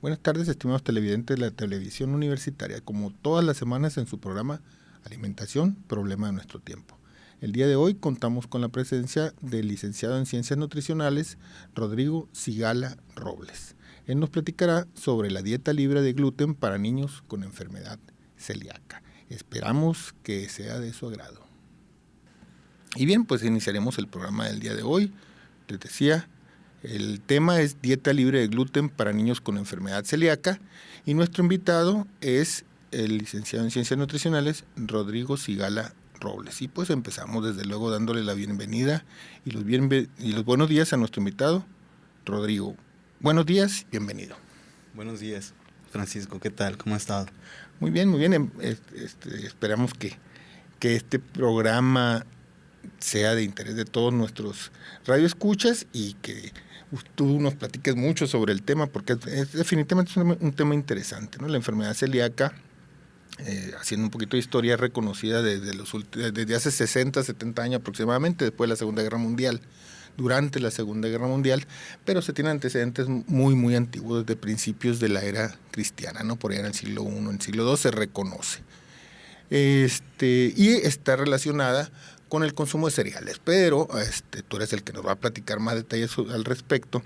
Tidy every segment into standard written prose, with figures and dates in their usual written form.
Buenas tardes, estimados televidentes de la televisión universitaria, como todas las semanas en su programa Alimentación, Problema de Nuestro Tiempo. El día de hoy contamos con la presencia del licenciado en Ciencias Nutricionales, Rodrigo Sigala Robles. Él nos platicará sobre la dieta libre de gluten para niños con enfermedad celíaca. Esperamos que sea de su agrado. Y bien, pues iniciaremos el programa del día de hoy. Les decía, el tema es dieta libre de gluten para niños con enfermedad celíaca y nuestro invitado es el licenciado en Ciencias Nutricionales, Rodrigo Sigala Robles. Y pues empezamos desde luego dándole la bienvenida y los buenos días a nuestro invitado, Rodrigo. Buenos días, bienvenido. Buenos días, Francisco, ¿qué tal? ¿Cómo ha estado? Muy bien, muy bien. Esperamos que este programa sea de interés de todos nuestros radioescuchas y que tú nos platiques mucho sobre el tema, porque definitivamente es un tema interesante, ¿no? La enfermedad celíaca, haciendo un poquito de historia, reconocida desde hace 60, 70 años aproximadamente, después de la Segunda Guerra Mundial, durante la Segunda Guerra Mundial, pero se tienen antecedentes muy, muy antiguos, desde principios de la era cristiana, ¿no? Por allá en el siglo I, en el siglo II se reconoce. Y está relacionada con el consumo de cereales, pero tú eres el que nos va a platicar más detalles al respecto,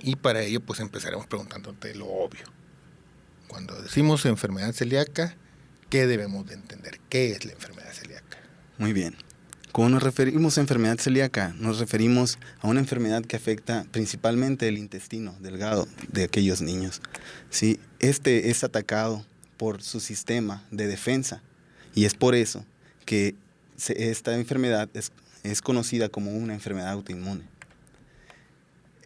y para ello pues empezaremos preguntándote lo obvio. Cuando decimos enfermedad celíaca, ¿qué debemos de entender? ¿Qué es la enfermedad celíaca? Muy bien. Cuando nos referimos a enfermedad celíaca, nos referimos a una enfermedad que afecta principalmente el intestino delgado de aquellos niños. ¿Sí? Este es atacado por su sistema de defensa y es por eso que esta enfermedad es conocida como una enfermedad autoinmune.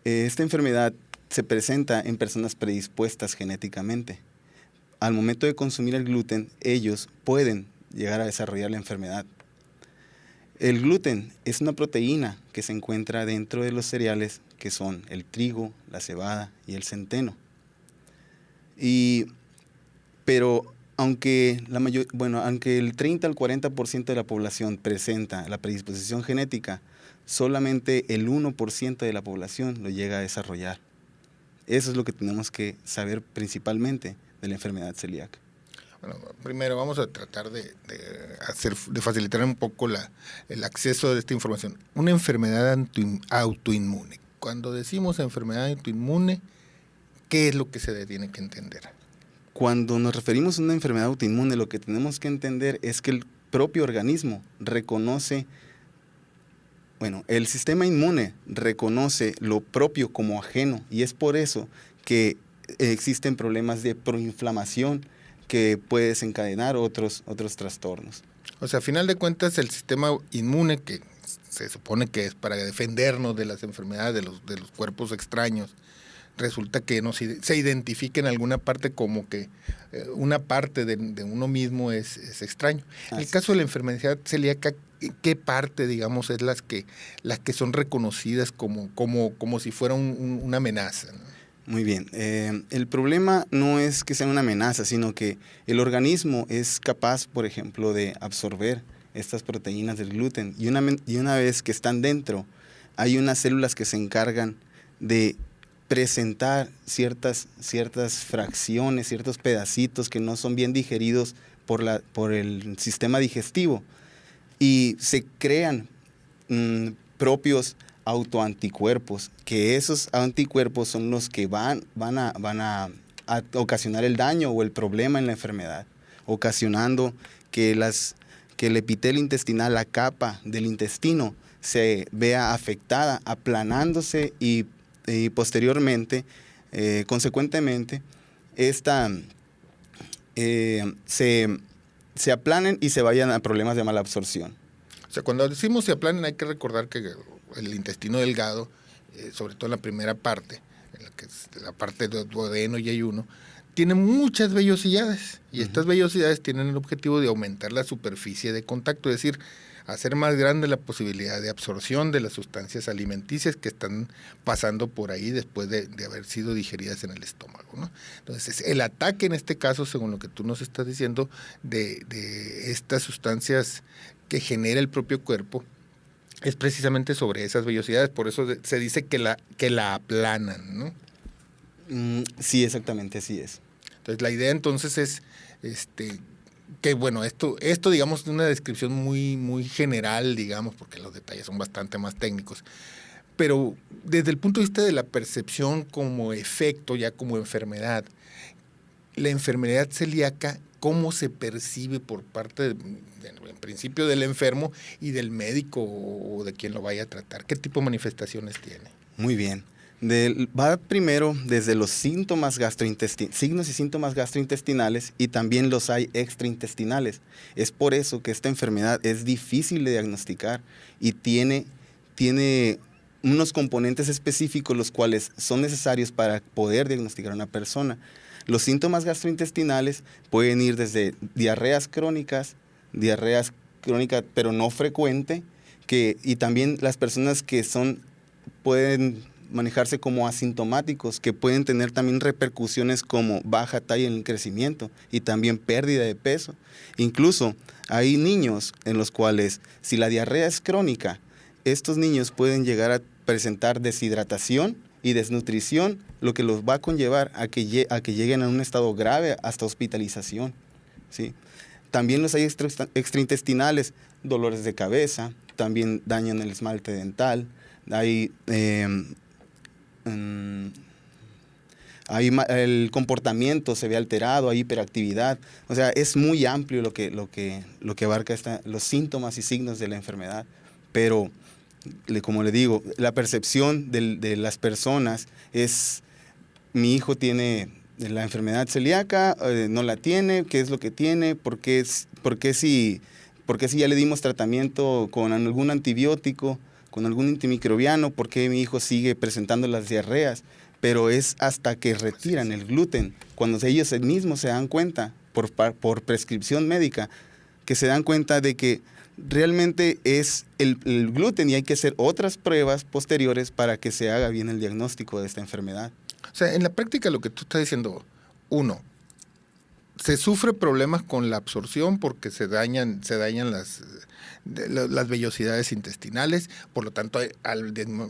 Esta enfermedad se presenta en personas predispuestas genéticamente. Al momento de consumir el gluten, ellos pueden llegar a desarrollar la enfermedad. El gluten es una proteína que se encuentra dentro de los cereales que son el trigo, la cebada y el centeno. Pero aunque el 30 al 40% de la población presenta la predisposición genética, solamente el 1% de la población lo llega a desarrollar. Eso es lo que tenemos que saber principalmente de la enfermedad celíaca. Bueno, primero vamos a tratar de facilitar un poco el acceso de esta información. Una enfermedad autoinmune. Cuando decimos enfermedad autoinmune, ¿qué es lo que se tiene que entender? Cuando nos referimos a una enfermedad autoinmune, lo que tenemos que entender es que el propio organismo reconoce, el sistema inmune reconoce lo propio como ajeno, y es por eso que existen problemas de proinflamación que puede desencadenar otros trastornos. O sea, a final de cuentas, el sistema inmune, que se supone que es para defendernos de las enfermedades de los cuerpos extraños, resulta que se identifica en alguna parte como que una parte de uno mismo es extraño. En el caso de la enfermedad celíaca, ¿qué parte, digamos, es las que son reconocidas como si fuera una amenaza, ¿no? Muy bien. El problema no es que sea una amenaza, sino que el organismo es capaz, por ejemplo, de absorber estas proteínas del gluten, y una vez que están dentro, hay unas células que se encargan de presentar ciertas fracciones, ciertos pedacitos que no son bien digeridos por el sistema digestivo, y se crean propios autoanticuerpos, que esos anticuerpos son los que van a ocasionar el daño o el problema en la enfermedad, ocasionando que el epitelio intestinal, la capa del intestino, se vea afectada, aplanándose y posteriormente, consecuentemente, se aplanen y se vayan a problemas de mala absorción. O sea, cuando decimos se aplanen, hay que recordar que el intestino delgado, sobre todo en la primera parte, en la que es la parte de duodeno y ayuno, tiene muchas vellosidades, y estas vellosidades tienen el objetivo de aumentar la superficie de contacto, es decir, hacer más grande la posibilidad de absorción de las sustancias alimenticias que están pasando por ahí después de haber sido digeridas en el estómago, ¿no? Entonces, el ataque en este caso, según lo que tú nos estás diciendo, de estas sustancias que genera el propio cuerpo, es precisamente sobre esas vellosidades. Por eso se dice que la aplanan, ¿no? Sí, exactamente, así es. Entonces, la idea entonces es que, bueno, esto digamos, es una descripción muy, muy general, digamos, porque los detalles son bastante más técnicos. Pero desde el punto de vista de la percepción como efecto, ya como enfermedad, la enfermedad celíaca, ¿cómo se percibe por parte, en principio, del enfermo y del médico o de quien lo vaya a tratar? ¿Qué tipo de manifestaciones tiene? Muy bien. Va primero desde los síntomas signos y síntomas gastrointestinales, y también los hay extraintestinales. Es por eso que esta enfermedad es difícil de diagnosticar y tiene unos componentes específicos los cuales son necesarios para poder diagnosticar a una persona. Los síntomas gastrointestinales pueden ir desde diarrea crónica pero no frecuente, y también las personas que pueden manejarse como asintomáticos, que pueden tener también repercusiones como baja talla en el crecimiento y también pérdida de peso. Incluso hay niños en los cuales, si la diarrea es crónica, estos niños pueden llegar a presentar deshidratación y desnutrición, lo que los va a conllevar a que lleguen a un estado grave hasta hospitalización, ¿sí? También los hay extraintestinales, dolores de cabeza, también daño en el esmalte dental, el comportamiento se ve alterado, hay hiperactividad. O sea, es muy amplio lo que abarca los síntomas y signos de la enfermedad. Pero, como le digo, la percepción de las personas es: mi hijo tiene la enfermedad celíaca, no la tiene, ¿qué es lo que tiene? ¿Por qué si ya le dimos tratamiento con algún antibiótico, con algún antimicrobiano, por qué mi hijo sigue presentando las diarreas? Pero es hasta que retiran el gluten, cuando ellos mismos se dan cuenta, por prescripción médica, que se dan cuenta de que realmente es el gluten, y hay que hacer otras pruebas posteriores para que se haga bien el diagnóstico de esta enfermedad. O sea, en la práctica lo que tú estás diciendo, uno, se sufre problemas con la absorción porque se dañan las vellosidades intestinales, por lo tanto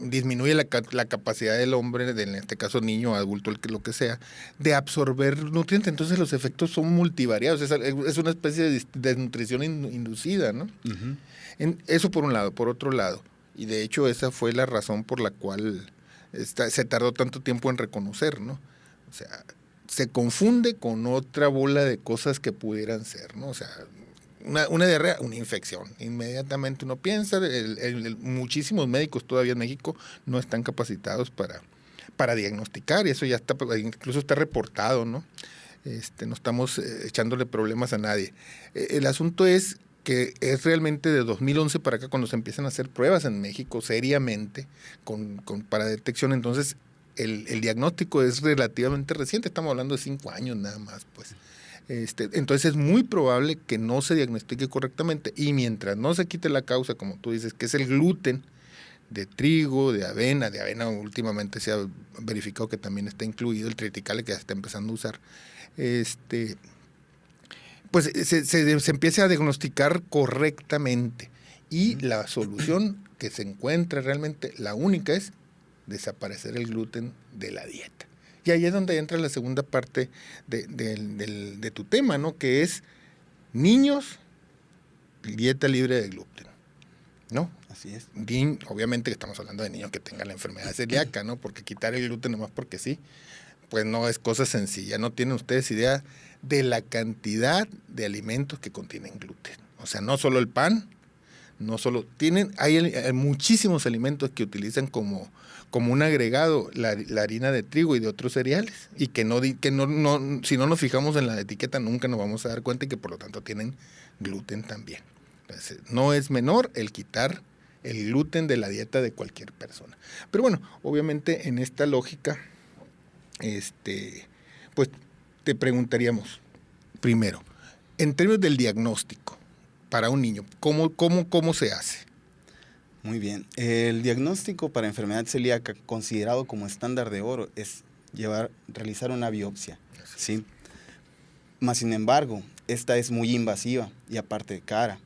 disminuye la capacidad del hombre, en este caso niño, adulto, lo que sea, de absorber nutrientes. Entonces los efectos son multivariados, es una especie de desnutrición inducida, ¿no? Uh-huh. Eso por un lado. Por otro lado, y de hecho esa fue la razón por la cual se tardó tanto tiempo en reconocer, ¿no? O sea, se confunde con otra bola de cosas que pudieran ser, ¿no? O sea, una diarrea, una infección. Inmediatamente uno piensa, muchísimos médicos todavía en México no están capacitados para diagnosticar, y eso ya incluso está reportado, ¿no? No estamos echándole problemas a nadie. El asunto es que es realmente de 2011 para acá cuando se empiezan a hacer pruebas en México seriamente para detección. Entonces el diagnóstico es relativamente reciente, estamos hablando de 5 años nada más, pues. Entonces es muy probable que no se diagnostique correctamente, y mientras no se quite la causa, como tú dices, que es el gluten de trigo, de avena últimamente se ha verificado que también está incluido el triticale, que ya se está empezando a usar, pues se empiece a diagnosticar correctamente, y la solución que se encuentra realmente, la única, es desaparecer el gluten de la dieta. Y ahí es donde entra la segunda parte de tu tema, ¿no? Que es niños, dieta libre de gluten, ¿no? Así es. Obviamente que estamos hablando de niños que tengan la enfermedad celíaca, ¿no? Porque quitar el gluten nomás porque sí, pues no es cosa sencilla. No tienen ustedes idea de la cantidad de alimentos que contienen gluten. O sea, no solo el pan, hay muchísimos alimentos que utilizan como un agregado la harina de trigo y de otros cereales, y que si no nos fijamos en la etiqueta nunca nos vamos a dar cuenta, y que por lo tanto tienen gluten también. Entonces, no es menor el quitar el gluten de la dieta de cualquier persona. Pero bueno, obviamente en esta lógica, pues te preguntaríamos primero, en términos del diagnóstico para un niño, ¿cómo se hace? Muy bien. El diagnóstico para enfermedad celíaca, considerado como estándar de oro, es realizar una biopsia, ¿sí? Mas, sin embargo, esta es muy invasiva y aparte cara.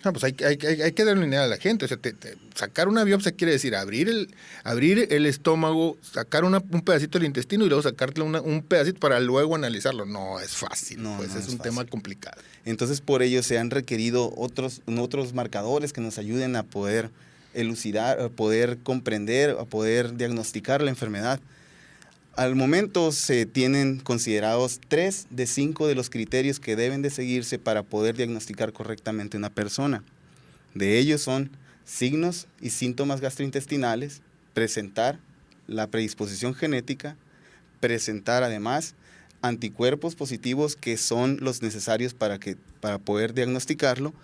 No, pues hay que darle una idea a la gente. O sea, sacar una biopsia quiere decir abrir el estómago, sacar un pedacito del intestino y luego sacarle un pedacito para luego analizarlo. No es fácil, No es un tema complicado. Entonces, por ello se han requerido otros marcadores que nos ayuden a poder elucidar, a poder comprender, a poder diagnosticar la enfermedad. Al momento se tienen considerados 3 de 5 de los criterios que deben de seguirse para poder diagnosticar correctamente una persona. De ellos son signos y síntomas gastrointestinales, presentar la predisposición genética, presentar además anticuerpos positivos que son los necesarios para poder diagnosticarlo,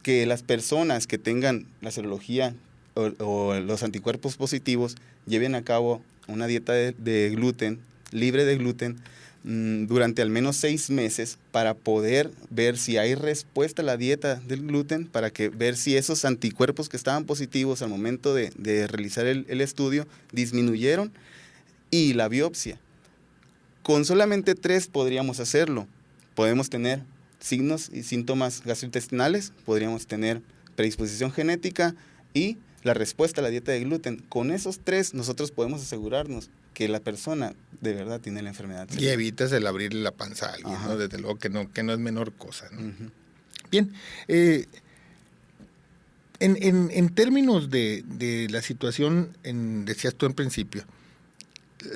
que las personas que tengan la serología o los anticuerpos positivos lleven a cabo una dieta de gluten, libre de gluten, durante al menos 6 meses para poder ver si hay respuesta a la dieta del gluten, para ver si esos anticuerpos que estaban positivos al momento de realizar el estudio disminuyeron, y la biopsia. Con solamente 3 podríamos hacerlo. Podemos tener signos y síntomas gastrointestinales, podríamos tener predisposición genética y la respuesta a la dieta de gluten. Con esos 3 nosotros podemos asegurarnos que la persona de verdad tiene la enfermedad. Y evitas el abrirle la panza a alguien, ¿no? Desde luego que no es menor cosa, ¿no? Uh-huh. Bien, en términos de la situación, decías tú en principio,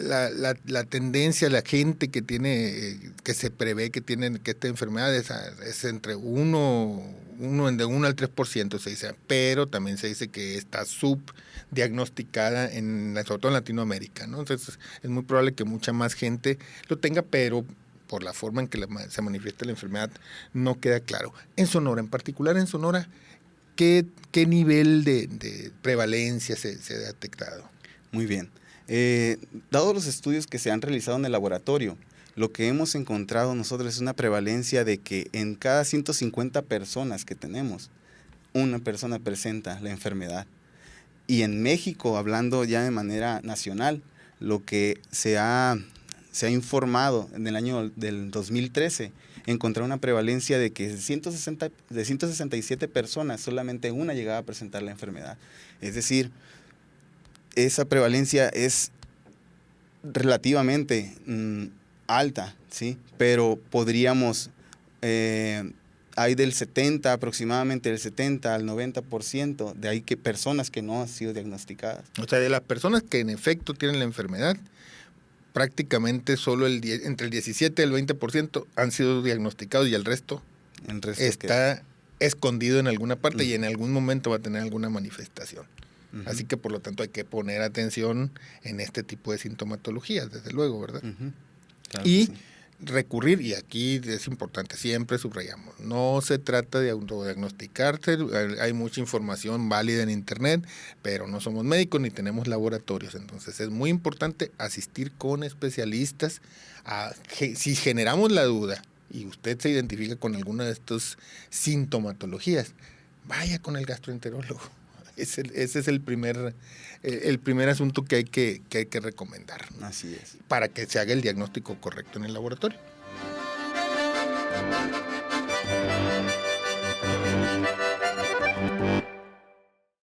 la tendencia, la gente que se prevé que tiene que esta enfermedad es entre de 1 al 3%, se dice, pero también se dice que está subdiagnosticada sobre todo en Latinoamérica, ¿no? Entonces es muy probable que mucha más gente lo tenga, pero por la forma en que se manifiesta la enfermedad no queda claro. En Sonora, ¿qué nivel de prevalencia se ha detectado? Muy bien. Dado los estudios que se han realizado en el laboratorio, lo que hemos encontrado nosotros es una prevalencia de que en cada 150 personas que tenemos, una persona presenta la enfermedad. Y en México, hablando ya de manera nacional, lo que se ha informado en el año del 2013, encontró una prevalencia de que de 167 personas, solamente una llegaba a presentar la enfermedad. Es decir, esa prevalencia es relativamente alta, ¿sí? Pero podríamos, hay aproximadamente del 70 al 90%, de ahí que personas que no han sido diagnosticadas. O sea, de las personas que en efecto tienen la enfermedad, prácticamente solo entre el 17 y el 20% han sido diagnosticados y el resto está escondido en alguna parte y en algún momento va a tener alguna manifestación. Uh-huh. Así que, por lo tanto, hay que poner atención en este tipo de sintomatologías, desde luego, ¿verdad? Uh-huh. Claro, y recurrir, y aquí es importante, siempre subrayamos, no se trata de autodiagnosticarse, hay mucha información válida en internet, pero no somos médicos ni tenemos laboratorios, entonces es muy importante asistir con especialistas. Si generamos la duda y usted se identifica con alguna de estas sintomatologías, vaya con el gastroenterólogo. Ese es el primer asunto que hay que recomendar, ¿no? Así es. Para que se haga el diagnóstico correcto en el laboratorio.